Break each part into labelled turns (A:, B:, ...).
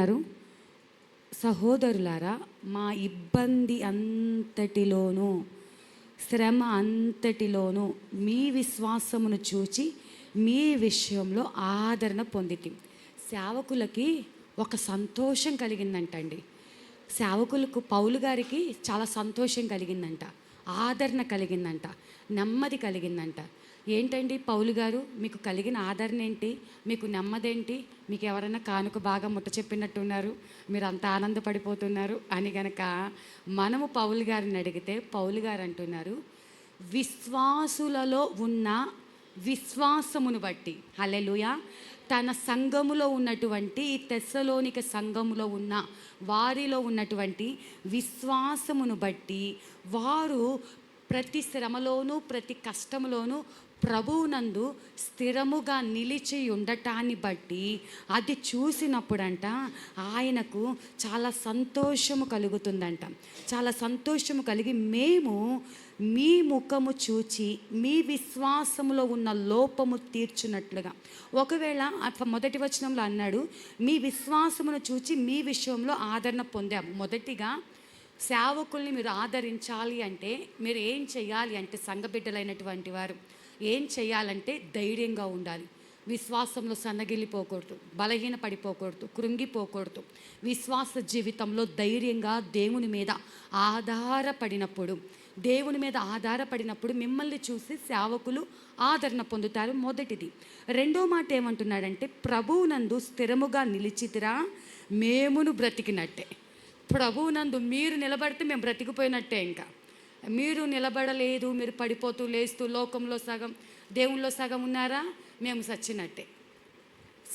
A: అంటున్నారు, సహోదరులారా, మా ఇబ్బంది అంతటిలోనూ, శ్రమ అంతటిలోనూ మీ విశ్వాసమును చూచి మీ విషయంలో ఆదరణ పొందితి. సేవకులకి ఒక సంతోషం కలిగిందంటండి. సేవకులకు పౌలు గారికి చాలా సంతోషం కలిగిందంట, ఆదరణ కలిగిందంట, నెమ్మది కలిగిందంట. ఏంటండి పౌలు గారు, మీకు కలిగిన ఆదరణ ఏంటి, మీకు నెమ్మదేంటి, మీకు ఎవరైనా కానుక బాగా ముట్ట చెప్పినట్టున్నారు, మీరు అంత ఆనందపడిపోతున్నారు అని గనక మనము పౌలు గారిని అడిగితే పౌలు గారు అంటున్నారు, విశ్వాసులలో ఉన్న విశ్వాసమును బట్టి, హల్లెలూయా, తన సంఘములో ఉన్నటువంటి ఈ తెస్సలోనిక సంఘములో ఉన్న వారిలో ఉన్నటువంటి విశ్వాసమును బట్టి వారు ప్రతి శ్రమలోనూ ప్రతి కష్టములోనూ ప్రభువునందు స్థిరముగా నిలిచి ఉండటాన్ని బట్టి అది చూసినప్పుడంట ఆయనకు చాలా సంతోషము కలుగుతుందంట. చాలా సంతోషము కలిగి, మేము మీ ముఖము చూచి మీ విశ్వాసములో ఉన్న లోపము తీర్చున్నట్లుగా. ఒకవేళ మొదటి వచనంలో అన్నాడు, మీ విశ్వాసమును చూచి మీ విషయంలో ఆదరణ పొందాము. మొదటిగా సేవకుల్ని మీరు ఆదరించాలి అంటే మీరు ఏం చేయాలి అంటే, సంఘబిడ్డలైనటువంటి వారు ఏం చేయాలంటే ధైర్యంగా ఉండాలి. విశ్వాసంలో సన్నగిల్లిపోకూడదు, బలహీన పడిపోకూడదు, కృంగిపోకూడదు. విశ్వాస జీవితంలో ధైర్యంగా దేవుని మీద ఆధారపడినప్పుడు మిమ్మల్ని చూసి సేవకులు ఆదరణ పొందుతారు. మొదటిది. రెండో మాట ఏమంటున్నాడంటే, ప్రభువునందు స్థిరముగా నిలిచితిరా, మేమును బ్రతికినట్టే. ప్రభువునందు మీరు నిలబడితే మేము బ్రతికిపోయినట్టే. ఇంకా మీరు నిలబడలేదు, మీరు పడిపోతూ లేస్తూ లోకంలో సగం దేవుల్లో సగం ఉన్నారా, మేము సచ్చినట్టే.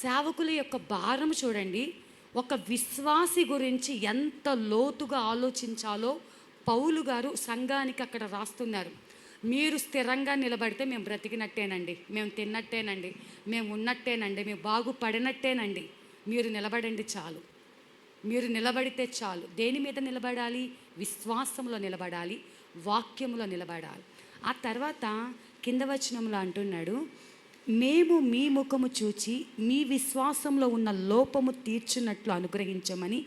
A: సేవకుల యొక్క భారం చూడండి. ఒక విశ్వాసి గురించి ఎంత లోతుగా ఆలోచించాలో పౌలు గారు సంఘానికి అక్కడ రాస్తున్నారు. మీరు స్థిరంగా నిలబడితే మేము బ్రతికినట్టేనండి, మేము తిన్నట్టేనండి, మేము ఉన్నట్టేనండి, మేము బాగుపడినట్టేనండి. మీరు నిలబడండి చాలు, మీరు నిలబడితే చాలు. దేని మీద నిలబడాలి? విశ్వాసంలో నిలబడాలి, వాక్యంలో నిలబడాలి. ఆ తర్వాత కింద వచనంలో అంటున్నాడు, మేము మీ ముఖము చూచి మీ విశ్వాసంలో ఉన్న లోపము తీర్చున్నట్లు అనుగ్రహించమని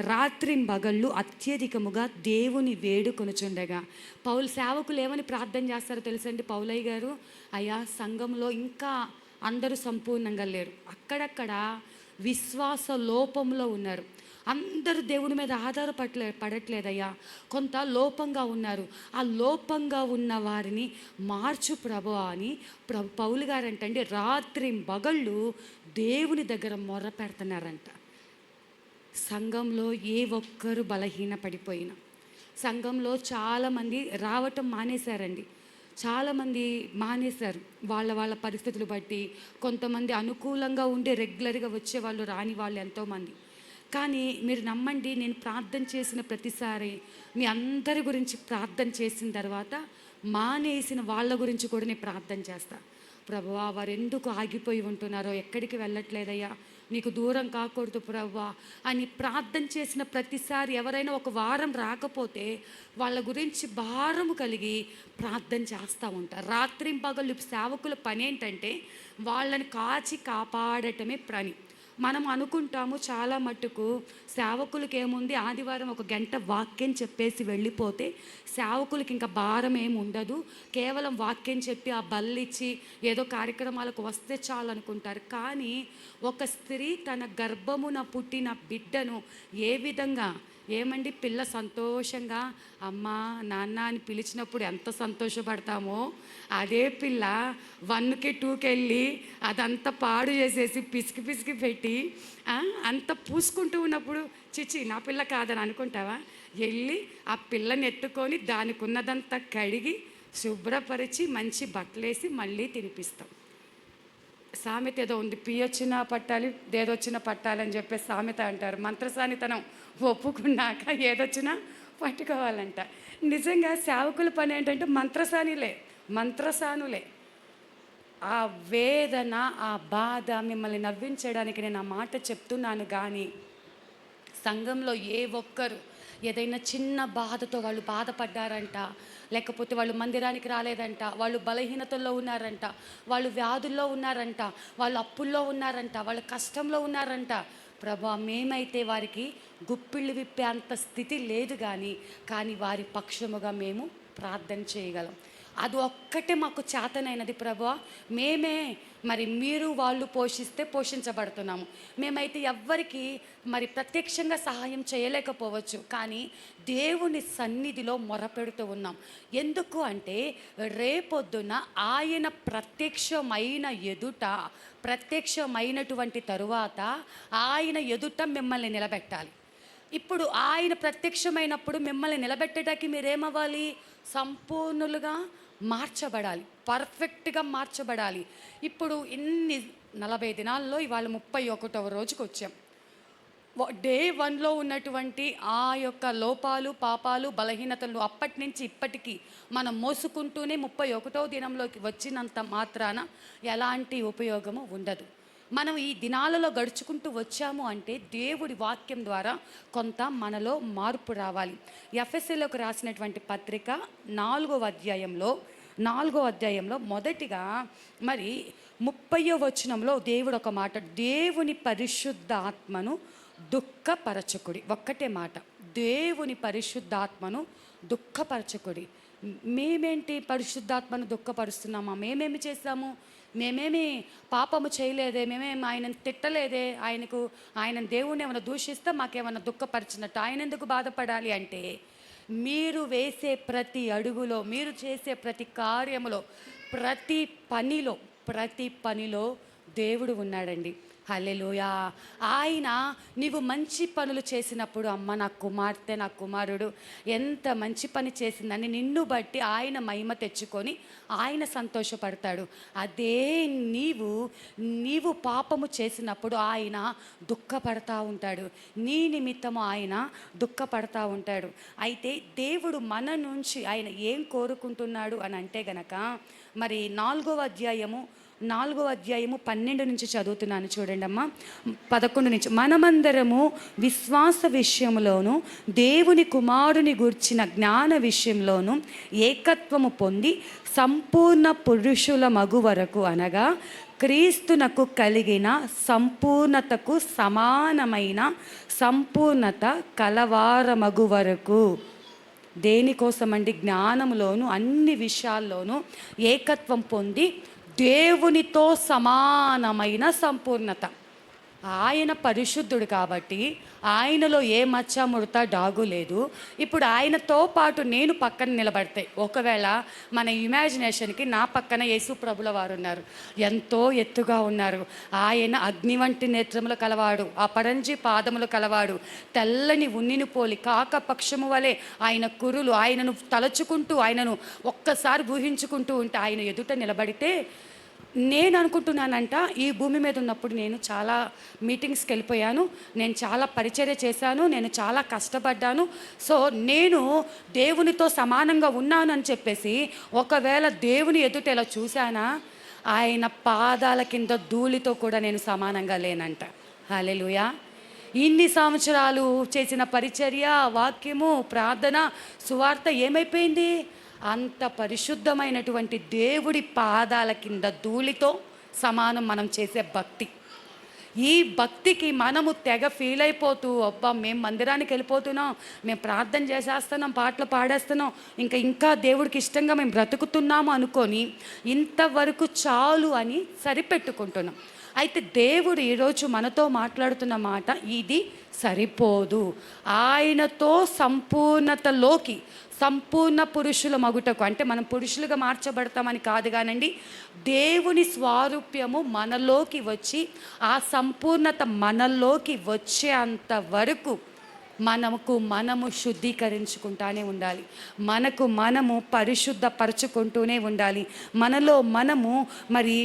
A: రాత్రింబగళ్ళు అత్యధికముగా దేవుని వేడుకొనుచుండగా. పౌలు సేవకులు ఏమని ప్రార్థన చేస్తారో తెలుసండి పౌలయ్య గారు? అయ్యా, సంఘంలో ఇంకా అందరూ సంపూర్ణంగా లేరు, అక్కడక్కడ విశ్వాస లోపంలో ఉన్నారు, అందరూ దేవుని మీద పడట్లేదయ్యా, కొంత లోపంగా ఉన్నారు, ఆ లోపంగా ఉన్న వారిని మార్చు ప్రభువా అని పౌలు గారు అంటండి రాత్రింబగళ్ళు దేవుని దగ్గర మొర్ర పెడుతున్నారంట. సంఘంలో ఏ ఒక్కరు బలహీన పడిపోయినా, సంఘంలో చాలామంది రావటం మానేశారండి, చాలామంది మానేశారు వాళ్ళ పరిస్థితులు బట్టి. కొంతమంది అనుకూలంగా ఉండి రెగ్యులర్గా వచ్చే వాళ్ళు, రాని వాళ్ళు ఎంతోమంది. కానీ మీరు నమ్మండి, నేను ప్రార్థన చేసిన ప్రతిసారి మీ అందరి గురించి ప్రార్థన చేసిన తర్వాత మానేసిన వాళ్ళ గురించి కూడా నేను ప్రార్థన చేస్తాను. ప్రభువా, వారు ఎందుకు ఆగిపోయి ఉంటున్నారో, ఎక్కడికి వెళ్ళట్లేదయ్యా, నీకు దూరం కాకూడదు ప్రభువా అని ప్రార్థన చేసిన ప్రతిసారి ఎవరైనా ఒక వారం రాకపోతే వాళ్ళ గురించి భారము కలిగి ప్రార్థన చేస్తూ ఉంటారు. రాత్రింపగలు సేవకుల పని ఏంటంటే వాళ్ళని కాపాడటమే పని. మనం అనుకుంటాము చాలా మట్టుకు సేవకులకి ఏముంది, ఆదివారం ఒక గంట వాక్యం చెప్పేసి వెళ్ళిపోతే సేవకులకి ఇంకా భారం ఏమి ఉండదు, కేవలం వాక్యం చెప్పి ఆ బల్లిచ్చి ఏదో కార్యక్రమాలకు వస్తే చాలు అనుకుంటారు. కానీ ఒక స్త్రీ తన గర్భమున పుట్టిన బిడ్డను ఏ విధంగా, ఏమండి, పిల్ల సంతోషంగా అమ్మ నాన్న అని పిలిచినప్పుడు ఎంత సంతోషపడతామో, అదే పిల్ల 1కి 2కి వెళ్ళి అదంతా పాడు చేసేసి పిసికి పెట్టి అంత పూసుకుంటూ ఉన్నప్పుడు చిచి నా పిల్ల కాదని అనుకుంటావా? వెళ్ళి ఆ పిల్లని ఎత్తుకొని దానికి ఉన్నదంతా కడిగి శుభ్రపరిచి మంచి బట్టలేసి మళ్ళీ తినిపిస్తాం. సామెత ఏదో ఉంది, పియొచ్చినా పట్టాలి, దేదొచ్చినా పట్టాలని చెప్పే సామెత అంటారు. మంత్రసానితనం ఒప్పుకున్నాక ఏదొచ్చినా పట్టుకోవాలంట. నిజంగా సేవకుల పని ఏంటంటే మంత్రసానులే. ఆ వేదన, ఆ బాధ మిమ్మల్ని నవ్వించడానికి నేను ఆ మాట చెప్తున్నాను. కానీ సంఘంలో ఏ ఒక్కరు ఏదైనా చిన్న బాధతో వాళ్ళు బాధపడ్డారంట, లేకపోతే వాళ్ళు మందిరానికి రాలేదంట, వాళ్ళు బలహీనతల్లో ఉన్నారంట, వాళ్ళు వ్యాధుల్లో ఉన్నారంట, వాళ్ళు అప్పుల్లో ఉన్నారంట, వాళ్ళు కష్టంలో ఉన్నారంట, ప్రభా మేమైతే వారికి గుప్పిళ్ళు విప్పే అంత స్థితి లేదు కానీ వారి పక్షముగా మేము ప్రార్థన చేయగలం. అది ఒక్కటే మాకు చేతనైనది ప్రభా. మేమే మరి మీరు వాళ్ళు పోషిస్తే పోషించబడుతున్నాము. మేమైతే ఎవ్వరికి మరి ప్రత్యక్షంగా సహాయం చేయలేకపోవచ్చు, కానీ దేవుని సన్నిధిలో మొరపెడుతూ ఉన్నాం. ఎందుకు అంటే రేపొద్దున ఆయన ప్రత్యక్షమైనటువంటి తరువాత ఆయన ఎదుట మిమ్మల్ని నిలబెట్టాలి. ఇప్పుడు ఆయన ప్రత్యక్షమైనప్పుడు మిమ్మల్ని నిలబెట్టడానికి మీరేమవ్వాలి? సంపూర్ణులుగా మార్చబడాలి, పర్ఫెక్ట్గా మార్చబడాలి. ఇప్పుడు 40 దినాల్లో ఇవాళ 31వ రోజుకి వచ్చాం. డే 1లో ఉన్నటువంటి ఆ యొక్క లోపాలు, పాపాలు, బలహీనతలు అప్పటి నుంచి ఇప్పటికీ మనం మోసుకుంటూనే 31వ దినంలోకి వచ్చినంత మాత్రాన ఎలాంటి ఉపయోగము ఉండదు. మనం ఈ దినాలలో గడుచుకుంటూ వచ్చాము అంటే దేవుడి వాక్యం ద్వారా కొంత మనలో మార్పు రావాలి. ఎఫెసీయులకు రాసినటువంటి పత్రిక 4వ అధ్యాయంలో మొదటిగా మరి 30వ వచనంలో దేవుడు ఒక మాట, దేవుని పరిశుద్ధాత్మను దుఃఖపరచకుడి. ఒక్కటే మాట, దేవుని పరిశుద్ధాత్మను దుఃఖపరచకుడి. మేమేంటి పరిశుద్ధాత్మను దుఃఖపరుస్తున్నామా? మేమేమి చేస్తాము? మేమేమి పాపము చేయలేదే, మేమేమి ఆయనను తిట్టలేదే, ఆయన దేవుణ్ణి ఏమైనా దూషిస్తే మాకేమైనా దుఃఖపరిచినట్టు. ఆయన ఎందుకు బాధపడాలి అంటే మీరు వేసే ప్రతి అడుగులో, మీరు చేసే ప్రతి కార్యములో, ప్రతి పనిలో దేవుడు ఉన్నాడండి. హల్లెలూయా. ఆయన నీవు మంచి పనులు చేసినప్పుడు, అమ్మ నా కుమార్తె, నా కుమారుడు ఎంత మంచి పని చేసిందని నిన్ను బట్టి ఆయన మహిమ తెచ్చుకొని ఆయన సంతోషపడతాడు. అదే నీవు పాపము చేసినప్పుడు ఆయన దుఃఖపడతా ఉంటాడు, నీ నిమిత్తము ఆయన దుఃఖపడతా ఉంటాడు. అయితే దేవుడు మన నుంచి ఆయన ఏం కోరుకుంటున్నాడు అని అంటే గనక మరి 4వ అధ్యాయము 12 నుంచి చదువుతున్నాను చూడండి అమ్మా. 11 నుంచి, మనమందరము విశ్వాస విషయంలోను దేవుని కుమారుని గూర్చిన జ్ఞాన విషయంలోను ఏకత్వము పొంది సంపూర్ణ పురుషుల మగు వరకు, అనగా క్రీస్తునకు కలిగిన సంపూర్ణతకు సమానమైన సంపూర్ణత కలవారమగు వరకు. దేనికోసమండి? జ్ఞానంలోను అన్ని విషయాల్లోనూ ఏకత్వం పొంది దేవునితో సమానమైన సంపూర్ణత. ఆయన పరిశుద్ధుడు కాబట్టి ఆయనలో ఏ మచ్చ ముడత డాగు లేదు. ఇప్పుడు ఆయనతో పాటు నేను పక్కన నిలబడితే, ఒకవేళ మన ఇమాజినేషన్కి నా పక్కన యేసు ప్రభుల వారు ఉన్నారు, ఎంతో ఎత్తుగా ఉన్నారు. ఆయన అగ్ని వంటి నేత్రములు కలవాడు, అపరంజి పాదములు కలవాడు, తెల్లని ఉన్నిని పోలి కాక పక్షము వలె ఆయన కురులు. ఆయనను తలచుకుంటూ, ఆయనను ఒక్కసారి ఊహించుకుంటూ ఉంటే ఆయన ఎదుట నిలబడితే, నేను అనుకుంటున్నానంట ఈ భూమి మీద ఉన్నప్పుడు నేను చాలా మీటింగ్స్కి వెళ్ళిపోయాను, నేను చాలా పరిచర్య చేశాను, నేను చాలా కష్టపడ్డాను, సో నేను దేవునితో సమానంగా ఉన్నాను అని చెప్పేసి ఒకవేళ దేవుని ఎదుట ఇలా చూశానా, ఆయన పాదాల కింద ధూళితో కూడా నేను సమానంగా లేనంట. హల్లెలూయా. ఇన్ని సంవత్సరాలు చేసిన పరిచర్య, వాక్యము, ప్రార్థన, సువార్త ఏమైపోయింది? అంత పరిశుద్ధమైనటువంటి దేవుడి పాదాల కింద ధూళితో సమానం మనం చేసే భక్తి. ఈ భక్తికి మనము తెగ ఫీల్ అయిపోతూ, అబ్బా మేము మందిరానికి వెళ్ళిపోతున్నాం, మేము ప్రార్థన చేసేస్తున్నాం, పాటలు పాడేస్తున్నాం, ఇంకా దేవుడికి ఇష్టంగా మేము బ్రతుకుతున్నాము అనుకొని ఇంతవరకు చాలు అని సరిపెట్టుకుంటున్నాం. అయితే దేవుడు ఈరోజు మనతో మాట్లాడుతున్న మాట ఇది సరిపోదు. ఆయనతో సంపూర్ణతలోకి, సంపూర్ణ పురుషుల మగుటకు, అంటే మనం పురుషులుగా మార్చబడతామని కాదు కానండి, దేవుని స్వారూప్యము మనలోకి వచ్చి ఆ సంపూర్ణత మనలోకి వచ్చే అంతవరకు మనము శుద్ధీకరించుకుంటూనే ఉండాలి, మనము పరిశుద్ధపరచుకుంటూనే ఉండాలి, మనలో మనము మరి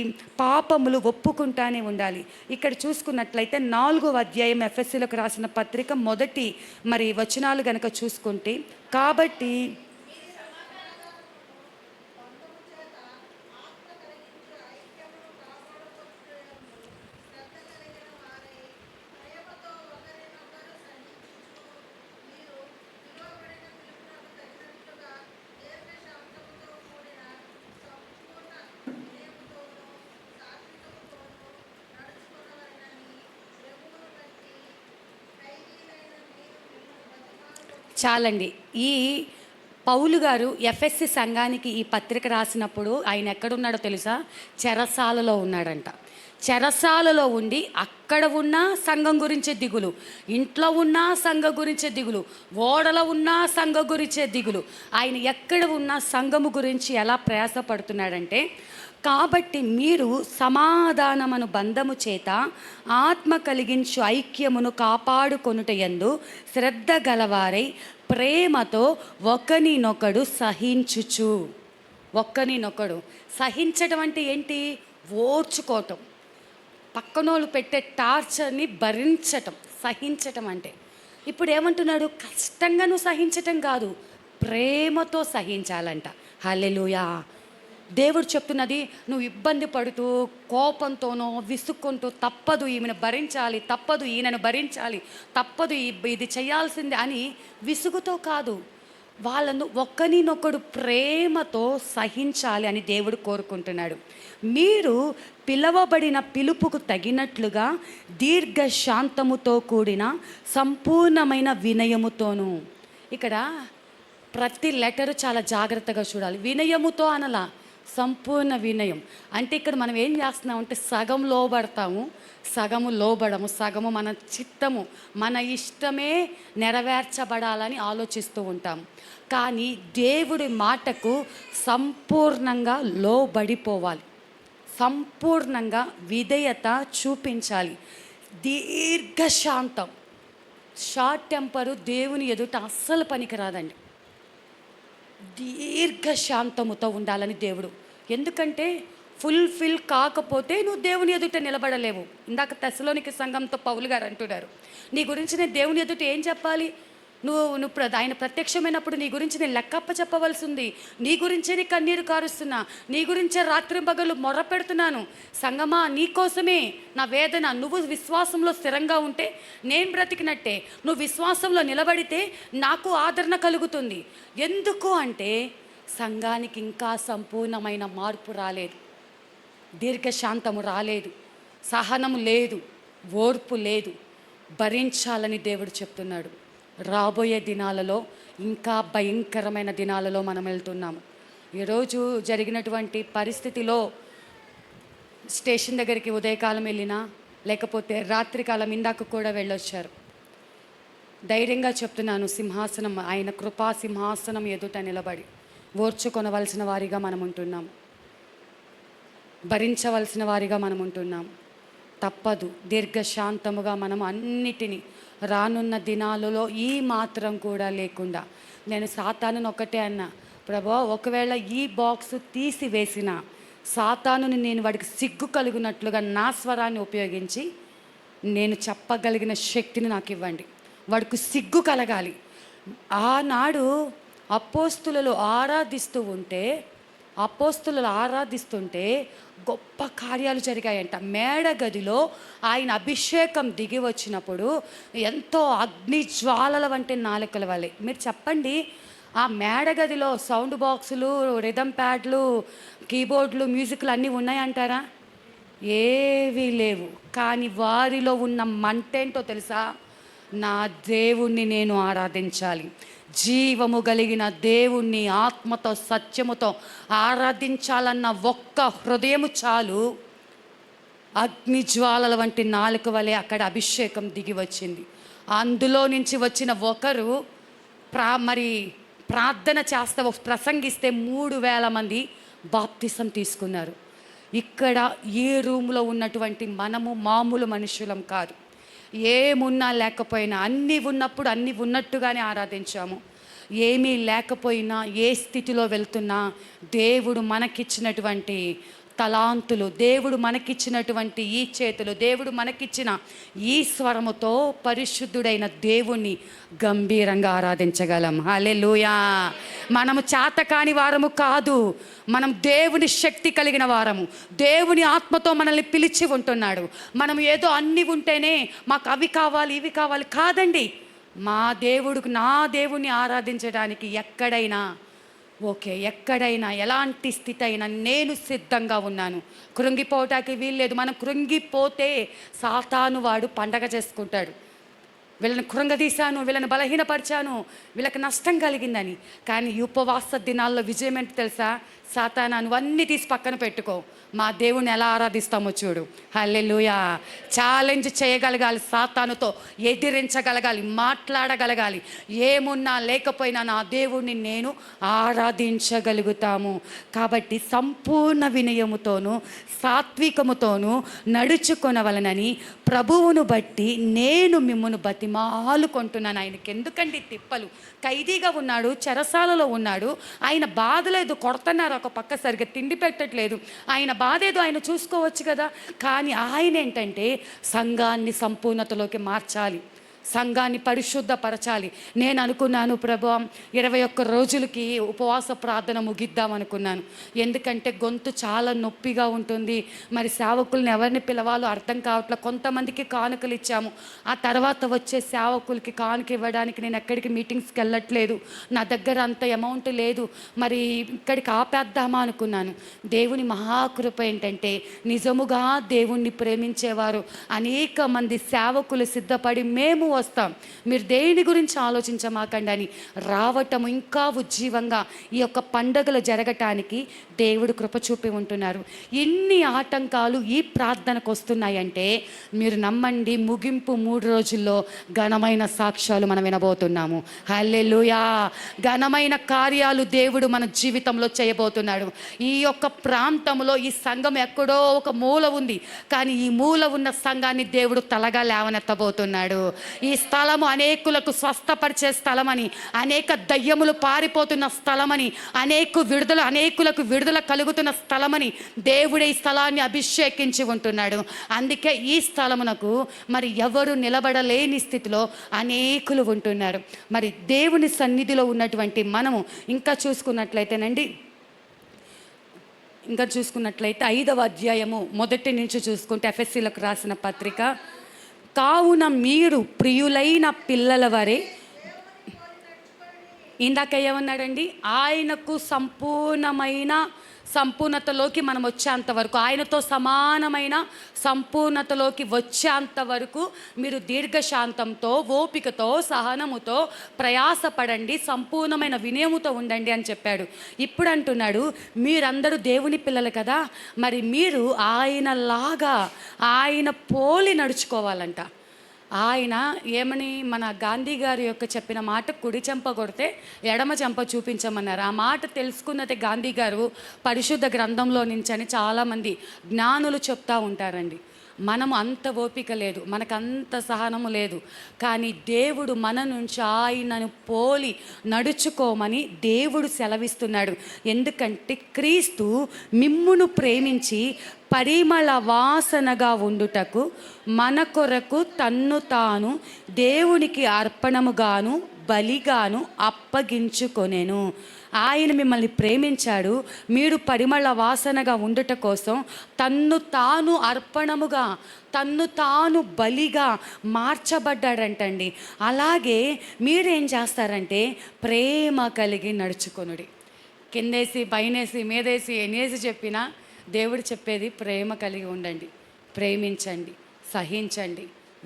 A: పాపములు ఒప్పుకుంటూనే ఉండాలి. ఇక్కడ చూసుకున్నట్లయితే 4వ అధ్యాయం ఎఫెసీయులకు రాసిన పత్రిక మొదటి మరి వచనాలు గనక చూసుకుంటే, కాబట్టి చాలండి. ఈ పౌలు గారు ఎఫెస్సి సంఘానికి ఈ పత్రిక రాసినప్పుడు ఆయన ఎక్కడున్నాడో తెలుసా? చెరసాలలో ఉన్నాడంట. చెరసాలలో ఉండి అక్కడ ఉన్న సంఘం గురించే దిగులు, ఇంట్లో ఉన్న సంఘం గురించే దిగులు, ఓడలో ఉన్న సంఘం గురించే దిగులు. ఆయన ఎక్కడ ఉన్న సంఘము గురించి ఎలా ప్రయాసపడుతున్నాడంటే, కాబట్టి మీరు సమాధానమును బంధము చేత ఆత్మ కలిగించు ఐక్యమును కాపాడుకొనుట యందు శ్రద్ధ గలవారై ప్రేమతో ఒకనినొకడు సహించుచు. ఒక్కనినొకడు సహించడం అంటే ఏంటి? ఓర్చుకోవటం, పక్కనోళ్ళు పెట్టే టార్చర్ని భరించటం సహించటం అంటే. ఇప్పుడు ఏమంటున్నాడు? కష్టంగా నువ్వు సహించటం కాదు, ప్రేమతో సహించాలంట. హల్లెలూయా. దేవుడు చెప్తున్నది, నువ్వు ఇబ్బంది పడుతూ కోపంతోనో విసుక్కుంటూ తప్పదు ఈమెను భరించాలి, తప్పదు ఈయనను భరించాలి, తప్పదు ఇది చేయాల్సిందే అని విసుగుతో కాదు, వాళ్ళను ఒక్కనినొకడు ప్రేమతో సహించాలి అని దేవుడు కోరుకుంటున్నాడు. మీరు పిలవబడిన పిలుపుకు తగినట్లుగా దీర్ఘశాంతముతో కూడిన సంపూర్ణమైన వినయముతోనూ. ఇక్కడ ప్రతి లెటరు చాలా జాగ్రత్తగా చూడాలి. వినయముతో అనలా, సంపూర్ణ వినయం. అంటే ఇక్కడ మనం ఏం చేస్తున్నామంటే సగం లోబడతాము, సగము లోబడము, సగము మన చిత్తము, మన ఇష్టమే నెరవేర్చబడాలని ఆలోచిస్తూ ఉంటాము. కానీ దేవుడి మాటకు సంపూర్ణంగా లోబడిపోవాలి, సంపూర్ణంగా విధేయత చూపించాలి. దీర్ఘశాంతం, షార్ట్ టెంపరు దేవుని ఎదుట అస్సలు పనికిరాదండి. దీర్ఘశాంతముతో ఉండాలని దేవుడు. ఎందుకంటే ఫుల్ఫిల్ కాకపోతే నువ్వు దేవుని ఎదుట నిలబడలేవు. ఇందాక తెస్సలోనిక సంఘంతో పౌలు గారు అంటున్నారు, నీ గురించి నేను దేవుని ఎదుట ఏం చెప్పాలి? నువ్వు ఆయన ప్రత్యక్షమైనప్పుడు నీ గురించి నేను లెక్కప్ప చెప్పవలసి ఉంది. నీ గురించే నీ కన్నీరు కారుస్తున్నా, నీ గురించే రాత్రింపగలు మొర్ర పెడుతున్నాను. సంగమా, నీ కోసమే నా వేదన. నువ్వు విశ్వాసంలో స్థిరంగా ఉంటే నేను బ్రతికినట్టే, నువ్వు విశ్వాసంలో నిలబడితే నాకు ఆదరణ కలుగుతుంది. ఎందుకు అంటే సంఘానికి ఇంకా సంపూర్ణమైన మార్పు రాలేదు, దీర్ఘశాంతము రాలేదు, సహనము లేదు, ఓర్పు లేదు. భరించాలని దేవుడు చెప్తున్నాడు. రాబోయే దినాలలో ఇంకా భయంకరమైన దినాలలో మనం వెళ్తున్నాము. ఈరోజు జరిగినటువంటి పరిస్థితిలో స్టేషన్ దగ్గరికి ఉదయకాలం వెళ్ళినా, లేకపోతే రాత్రికాలం ఇందాక కూడా వెళ్ళొచ్చారు. ధైర్యంగా చెప్తున్నాను, సింహాసనం, ఆయన కృపా సింహాసనం ఎదుట నిలబడి ఓర్చుకొనవలసిన వారిగా మనం ఉంటున్నాం, భరించవలసిన వారిగా మనం ఉంటున్నాం. తప్పదు. దీర్ఘశాంతముగా మనం అన్నిటినీ రానున్న దినాలలో ఈ మాత్రం కూడా లేకుండా, నేను సాతానుని ఒకటే అన్నా, ప్రభా ఒకవేళ ఈ బాక్స్ తీసివేసిన సాతానుని నేను వాడికి సిగ్గు కలిగినట్లుగా నా స్వరాన్ని ఉపయోగించి నేను చెప్పగలిగిన శక్తిని నాకు ఇవ్వండి, వాడికి సిగ్గు కలగాలి. ఆనాడు అపోస్తులు ఆరాధిస్తుంటే గొప్ప కార్యాలు జరిగాయంట. మేడగదిలో ఆయన అభిషేకం దిగి వచ్చినప్పుడు ఎంతో అగ్ని జ్వాలల వంటి నాలుకల వలె. మీరు చెప్పండి, ఆ మేడగదిలో సౌండ్ బాక్సులు, రిథమ్ ప్యాడ్లు, కీబోర్డ్లు, మ్యూజిక్లు అన్నీ ఉన్నాయంటారా? ఏవీ లేవు. కానీ వారిలో ఉన్న మంటేంటో తెలుసా? నా దేవుణ్ణి నేను ఆరాధించాలి, జీవము కలిగిన దేవుణ్ణి ఆత్మతో సత్యముతో ఆరాధించాలన్న ఒక్క హృదయము చాలు. అగ్ని జ్వాలల వంటి నాలుక వలె అక్కడ అభిషేకం దిగి వచ్చింది. అందులో నుంచి వచ్చిన ఒకరు ప్రార్థన చేస్తే ప్రసంగిస్తే 3,000 మంది బాప్తిసం తీసుకున్నారు. ఇక్కడ ఈ రూమ్లో ఉన్నటువంటి మనము మామూలు మనుషులం కాదు. ఏమున్నా లేకపోయినా అన్నీ ఉన్నప్పుడు అన్నీ ఉన్నట్టుగానే ఆరాధించాము. ఏమీ లేకపోయినా, ఏ స్థితిలో వెళ్తున్నా దేవుడు మనకిచ్చినటువంటి తలాంతులు, దేవుడు మనకిచ్చినటువంటి ఈ చేతులు, దేవుడు మనకిచ్చిన ఈ స్వరముతో పరిశుద్ధుడైన దేవుణ్ణి గంభీరంగా ఆరాధించగలం. హల్లెలూయా. మనము చేతకాని వారము కాదు, మనం దేవుని శక్తి కలిగిన వారము. దేవుని ఆత్మతో మనల్ని పిలిచి ఉంటున్నాడు. మనం ఏదో అన్నీ ఉంటేనే మాకు అవి కావాలి ఇవి కావాలి కాదండి. నా దేవుణ్ణి ఆరాధించడానికి ఎక్కడైనా ఎలాంటి స్థితి అయినా నేను సిద్ధంగా ఉన్నాను. కృంగిపోవటానికి వీల్లేదు. మనం కృంగిపోతే సాతాను వాడు పండగ చేసుకుంటాడు. వీళ్ళని కృంగదీశాను, వీళ్ళని బలహీనపరిచాను, వీళ్ళకి నష్టం కలిగిందని. కానీ ఈ ఉపవాస దినాల్లో విజయం ఏంటి తెలుసా? సాతానా, నువ్వన్నీ తీసి పక్కన పెట్టుకో, మా దేవుణ్ణి ఎలా ఆరాధిస్తామో చూడు. హల్లెలూయా. ఛాలెంజ్ చేయగలగాలి, సాతానుతో ఎదిరించగలగాలి, మాట్లాడగలగాలి. ఏమున్నా లేకపోయినా నా దేవుణ్ణి నేను ఆరాధించగలుగుతాము. కాబట్టి సంపూర్ణ వినయముతోనూ సాత్వికముతోనూ నడుచుకొనవలనని ప్రభువును బట్టి నేను మిమ్మును బతిమాలుకుంటున్నాను. ఆయనకి ఎందుకండి తిప్పలు? ఖైదీగా ఉన్నాడు, చెరసాలలో ఉన్నాడు, ఆయన బాధ లేదు, కొడుతున్నారు ఒక పక్క, సరిగ్గా తిండి పెట్టట్లేదు, ఆయన బాధ ఏదో ఆయన చూసుకోవచ్చు కదా. కానీ ఆయన ఏంటంటే సంఘాన్ని సంపూర్ణతలోకి మార్చాలి, సంఘాన్ని పరిశుద్ధపరచాలి. నేను అనుకున్నాను, ప్రభువా 21 రోజులకి ఉపవాస ప్రార్థన ముగిద్దాం అనుకున్నాను. ఎందుకంటే గొంతు చాలా నొప్పిగా ఉంటుంది. మరి సేవకుల్ని ఎవరిని పిలవాలో అర్థం కావట్లేదు. కొంతమందికి కానుకలు ఇచ్చాము, ఆ తర్వాత వచ్చే సేవకులకి కానుక ఇవ్వడానికి నేను ఎక్కడికి మీటింగ్స్కి వెళ్ళట్లేదు, నా దగ్గర అంత అమౌంట్ లేదు, మరి ఇక్కడికి ఆపేద్దామా అనుకున్నాను. దేవుని మహాకృప ఏంటంటే నిజముగా దేవుణ్ణి ప్రేమించేవారు అనేక మంది సేవకులు సిద్ధపడి మేము వస్తాం, మీరు దేని గురించి ఆలోచించమాకండి అని రావటం, ఇంకా ఉజ్జీవంగా ఈ యొక్క పండుగలు జరగటానికి దేవుడు కృప చూపి ఉంటున్నారు. ఎన్ని ఆటంకాలు ఈ ప్రార్థనకు వస్తున్నాయంటే మీరు నమ్మండి, ముగింపు 3 రోజుల్లో ఘనమైన సాక్ష్యాలు మనం వినబోతున్నాము. హల్లెలూయా. ఘనమైన కార్యాలు దేవుడు మన జీవితంలో చేయబోతున్నాడు. ఈ యొక్క ప్రాంతంలో ఈ సంఘం ఎక్కడో ఒక మూల ఉంది, కానీ ఈ మూల ఉన్న సంఘాన్ని దేవుడు తలగా లేవనెత్తబోతున్నాడు. ఈ స్థలము అనేకులకు స్వస్థపరిచే స్థలమని, అనేక దయ్యములు పారిపోతున్న స్థలమని, అనేకులకు విడుదల కలుగుతున్న స్థలమని దేవుడే ఈ స్థలాన్ని అభిషేకించి ఉంటున్నాడు. అందుకే ఈ స్థలమునకు మరి ఎవరు నిలబడలేని స్థితిలో అనేకులు ఉంటున్నారు. మరి దేవుని సన్నిధిలో ఉన్నటువంటి మనము ఇంకా చూసుకున్నట్లయితేనండి, 5వ అధ్యాయము 1 నుంచి చూసుకుంటే, ఎఫెసీలకు రాసిన పత్రిక, కావున మీరు ప్రియులైన పిల్లల వరే, ఇందాక ఏమన్నాడండి, ఆయనకు సంపూర్ణతలోకి మనం వచ్చేంతవరకు, ఆయనతో సమానమైన సంపూర్ణతలోకి వచ్చేంతవరకు మీరు దీర్ఘశాంతంతో, ఓపికతో, సహనముతో ప్రయాసపడండి, సంపూర్ణమైన వినయముతో ఉండండి అని చెప్పాడు. ఇప్పుడు అంటున్నాడు, మీరందరూ దేవుని పిల్లలు కదా, మరి మీరు ఆయనలాగా, ఆయన పోలి నడుచుకోవాలంట. ఆయన ఏమని, మన గాంధీ గారి యొక్క చెప్పిన మాట, కుడి చెంప కొడితే ఎడమ చెంప చూపించమన్నారు. ఆ మాట తెలుసుకున్నది గాంధీ గారు పరిశుద్ధ గ్రంథంలో నుంచి అని చాలామంది జ్ఞానులు చెప్తూ ఉంటారండి. మనము అంత ఓపిక లేదు, మనకంత సహనము లేదు, కానీ దేవుడు మన నుంచి ఆయనను పోలి నడుచుకోమని దేవుడు సెలవిస్తున్నాడు. ఎందుకంటే క్రీస్తు మిమ్మును ప్రేమించి పరిమళ వాసనగా ఉండుటకు మన కొరకు తన్ను తాను దేవునికి అర్పణముగాను బలిగాను అప్పగించుకొనెను. ఆయన మిమ్మల్ని ప్రేమించాడు, మీరు పరిమళ వాసనగా ఉండుట కోసం తన్ను తాను అర్పణముగా, తన్ను తాను బలిగా మార్చబడ్డాడంటండి. అలాగే మీరేం చేస్తారంటే ప్రేమ కలిగి నడుచుకొనుడి. కిందేసి పైనేసి మీదేసి ఎనేసి చెప్పినా దేవుడు చెప్పేది ప్రేమ కలిగి ఉండండి, ప్రేమించండి, సహించండి,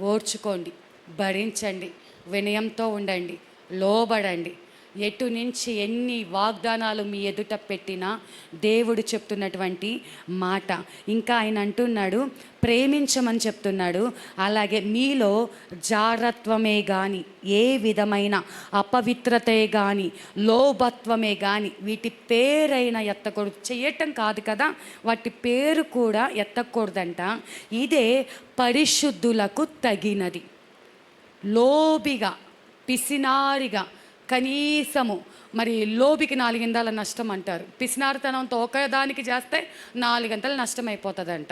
A: ఓర్చుకోండి, భరించండి, వినయంతో ఉండండి, లోబడండి. ఎటు నుంచి ఎన్ని వాగ్దానాలు మీ ఎదుట పెట్టినా దేవుడు చెప్తున్నటువంటి మాట. ఇంకా ఆయన అంటున్నాడు ప్రేమించమని చెప్తున్నాడు. అలాగే మీలో జారత్వమే కానీ, ఏ విధమైన అపవిత్రతే కానీ, లోభత్వమే కానీ వీటి పేరైనా ఎత్తకూడదు. చేయటం కాదు కదా, వాటి పేరు కూడా ఎత్తకూడదంట. ఇదే పరిశుద్ధులకు తగినది. లోబిగా, పిసినారిగా, కనీసము మరి లోబికి 4 ఇందాల నష్టం అంటారు, పిసినారితనంతో ఒకదానికి చేస్తే 4 గంటలు నష్టమైపోతుందంట.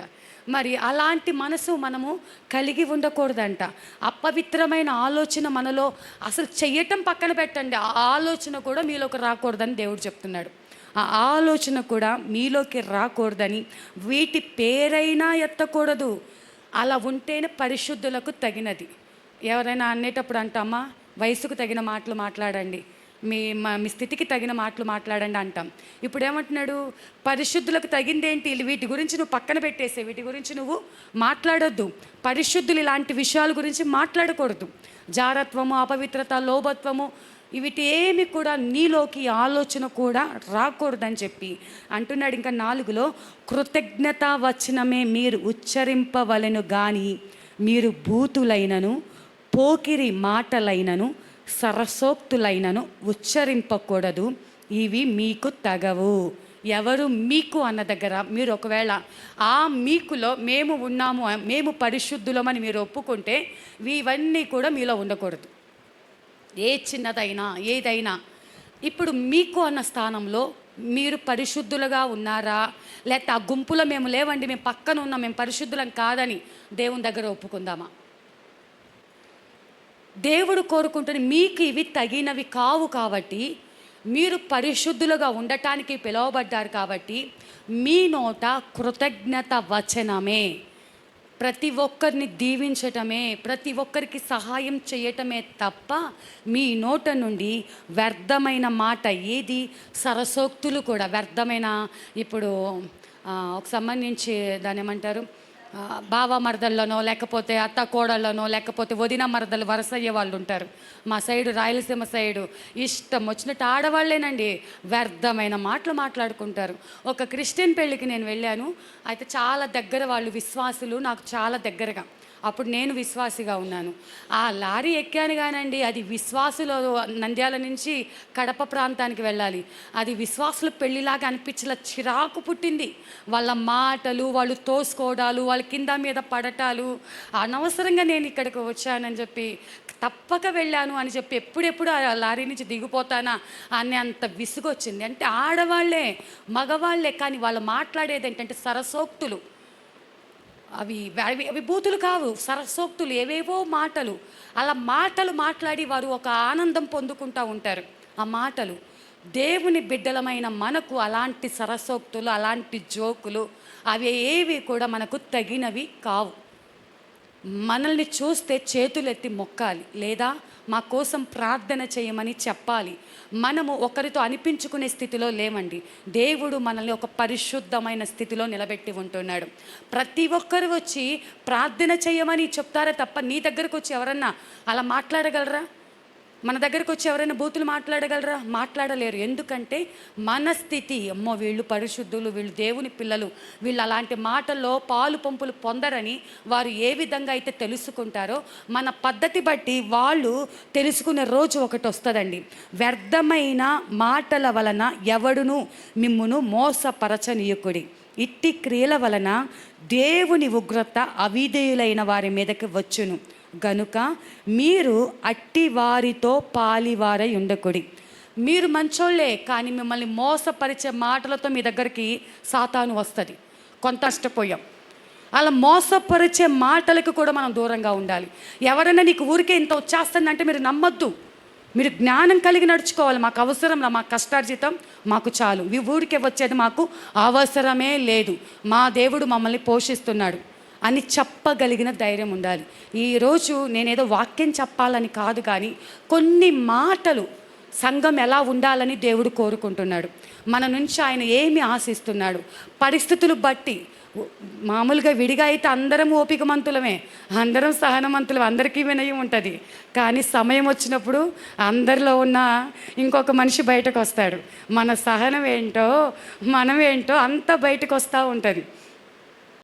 A: మరి అలాంటి మనసు మనము కలిగి ఉండకూడదంట. అపవిత్రమైన ఆలోచన మనలో అసలు చెయ్యటం పక్కన పెట్టండి, ఆ ఆలోచన కూడా మీలోకి రాకూడదని దేవుడు చెప్తున్నాడు. ఆ ఆలోచన కూడా మీలోకి రాకూడదని, వీటి పేరైనా ఎత్తకూడదు. అలా ఉంటేనే పరిశుద్ధులకు తగినది. ఎవరైనా అనేటప్పుడు అంటామా, వయసుకు తగిన మాటలు మాట్లాడండి, మీ స్థితికి తగిన మాటలు మాట్లాడండి అంటాం. ఇప్పుడు ఏమంటున్నాడు? పరిశుద్ధులకు తగిందేంటి? వీటి గురించి నువ్వు పక్కన పెట్టేసే, వీటి గురించి నువ్వు మాట్లాడొద్దు. పరిశుద్ధులు ఇలాంటి విషయాల గురించి మాట్లాడకూడదు. జారత్వము, అపవిత్రత, లోభత్వము, వీటి ఏమి కూడా నీలోకి ఆలోచన కూడా రాకూడదని చెప్పి అంటున్నాడు. ఇంకా 4లో కృతజ్ఞతా వచనమే మీరు ఉచ్చరింపవలెను గాని మీరు బూతులైనను పోకిరి మాటలైనను సరసోక్తులైనను ఉచ్చరింపకూడదు, ఇవి మీకు తగవు. ఎవరు మీకు అన్న దగ్గర మీరు ఒకవేళ ఆ మీకులో మేము ఉన్నాము, మేము పరిశుద్ధులమని మీరు ఒప్పుకుంటే ఇవన్నీ కూడా మీలో ఉండకూడదు. ఏ చిన్నదైనా ఏదైనా. ఇప్పుడు మీకు అన్న స్థానంలో మీరు పరిశుద్ధులుగా ఉన్నారా, లేకపోతే ఆ గుంపులో మేము లేవండి, మేము పక్కన ఉన్నాం, మేము పరిశుద్ధులం కాదని దేవుని దగ్గర ఒప్పుకుందామా? దేవుడు కోరుకుంటున్న మీకు ఇవి తగినవి కావు కాబట్టి, మీరు పరిశుద్ధులుగా ఉండటానికి పిలువబడ్డారు కాబట్టి మీ నోట కృతజ్ఞత వచనమే, ప్రతి ఒక్కరిని దీవించటమే, ప్రతి ఒక్కరికి సహాయం చేయటమే తప్ప మీ నోట నుండి వ్యర్థమైన మాట ఏది, సరసోక్తులు కూడా వ్యర్థమైన, ఇప్పుడు ఒక సంబంధించి దాన్ని ఏమంటారు, బావ మరదల్లోనో లేకపోతే అత్త కోడళ్ళనో లేకపోతే వదిన మరదలు వరసయ్యే వాళ్ళు ఉంటారు. మా సైడు రాయలసీమ సైడు ఇష్టం వచ్చినట్టు ఆడవాళ్ళేనండి వ్యర్థమైన మాటలు మాట్లాడుకుంటారు. ఒక క్రిస్టియన్ పెళ్ళికి నేను వెళ్ళాను. అయితే చాలా దగ్గర వాళ్ళు, విశ్వాసులు, నాకు చాలా దగ్గరగా. అప్పుడు నేను విశ్వాసిగా ఉన్నాను. ఆ లారీ ఎక్కాను కానండి, అది విశ్వాసులు నంద్యాల నుంచి కడప ప్రాంతానికి వెళ్ళాలి. అది విశ్వాసుల పెళ్ళిలాగా అనిపించలా, చిరాకు పుట్టింది. వాళ్ళ మాటలు, వాళ్ళు తోసుకోవడాలు, వాళ్ళ కింద మీద పడటాలు. అనవసరంగా నేను ఇక్కడికి వచ్చానని చెప్పి తప్పక వెళ్ళాను అని చెప్పి ఎప్పుడెప్పుడు ఆ లారీ నుంచి దిగిపోతానా అని అంత విసుగొచ్చింది. అంటే ఆడవాళ్లే, మగవాళ్లే, కానీ వాళ్ళు మాట్లాడేది ఏంటంటే సరసోక్తులు. అవి అవి అవి బూతులు కావు, సరసోక్తులు, ఏవేవో మాటలు. అలా మాటలు మాట్లాడి వారు ఒక ఆనందం పొందుకుంటూ ఉంటారు. ఆ మాటలు దేవుని బిడ్డలమైన మనకు అలాంటి సరసోక్తులు, అలాంటి జోకులు అవి ఏవి కూడా మనకు తగినవి కావు. మనల్ని చూస్తే చేతులెత్తి మొక్కాలి, లేదా మా కోసం ప్రార్థన చేయమని చెప్పాలి. మనము ఒకరితో అనిపించుకునే స్థితిలో లేమండి. దేవుడు మనల్ని ఒక పరిశుద్ధమైన స్థితిలో నిలబెట్టి ఉంటున్నాడు. ప్రతి ఒక్కరు వచ్చి ప్రార్థన చేయమని చెప్తారే తప్ప నీ దగ్గరకు వచ్చి ఎవరన్నా అలా మాట్లాడగలరా? మన దగ్గరకు వచ్చి ఎవరైనా బూతులు మాట్లాడగలరా? మాట్లాడలేరు. ఎందుకంటే మన స్థితి, అమ్మో వీళ్ళు పరిశుద్ధులు, వీళ్ళు దేవుని పిల్లలు, వీళ్ళు అలాంటి మాటల్లో పాలు పంపులు పొందరని వారు ఏ విధంగా అయితే తెలుసుకుంటారో మన పద్ధతి బట్టి వాళ్ళు తెలుసుకునే రోజు ఒకటి వస్తుందండి. వ్యర్థమైన మాటల వలన ఎవడును మిమ్మును మోసపరచనీయకుడి. ఇట్టి క్రియల వలన దేవుని ఉగ్రత అవిధేయులైన వారి మీదకి వచ్చును గనుక మీరు అట్టి వారితో పాలివారై ఉండకుడి. మీరు మంచోళ్ళే, కానీ మిమ్మల్ని మోసపరిచే మాటలతో మీ దగ్గరికి సాతాను వస్తుంది. కొంత నష్టపోయాం. అలా మోసపరిచే మాటలకు కూడా మనం దూరంగా ఉండాలి. ఎవరైనా నీకు ఊరికే ఇంత వచ్చేస్తుందంటే మీరు నమ్మొద్దు. మీరు జ్ఞానం కలిగి నడుచుకోవాలి. మాకు అవసరంలా, మా కష్టార్జితం మాకు చాలు, ఊరికే వచ్చేది మాకు అవసరమే లేదు, మా దేవుడు మమ్మల్ని పోషిస్తున్నాడు అని చెప్పగలిగిన ధైర్యం ఉండాలి. ఈరోజు నేనేదో వాక్యం చెప్పాలని కాదు, కానీ కొన్ని మాటలు సంఘం ఎలా ఉండాలని దేవుడు కోరుకుంటున్నాడు. మన నుంచి ఆయన ఏమి ఆశిస్తున్నాడు, పరిస్థితులు బట్టి. మామూలుగా విడిగా అయితే అందరం ఓపికమంతులమే, అందరం సహనమంతులమే, అందరికీ వినయం ఉంటుంది. కానీ సమయం వచ్చినప్పుడు అందరిలో ఉన్న ఇంకొక మనిషి బయటకు వస్తాడు. మన సహనం ఏంటో మనం ఏంటో అంతా బయటకు వస్తూ ఉంటుంది.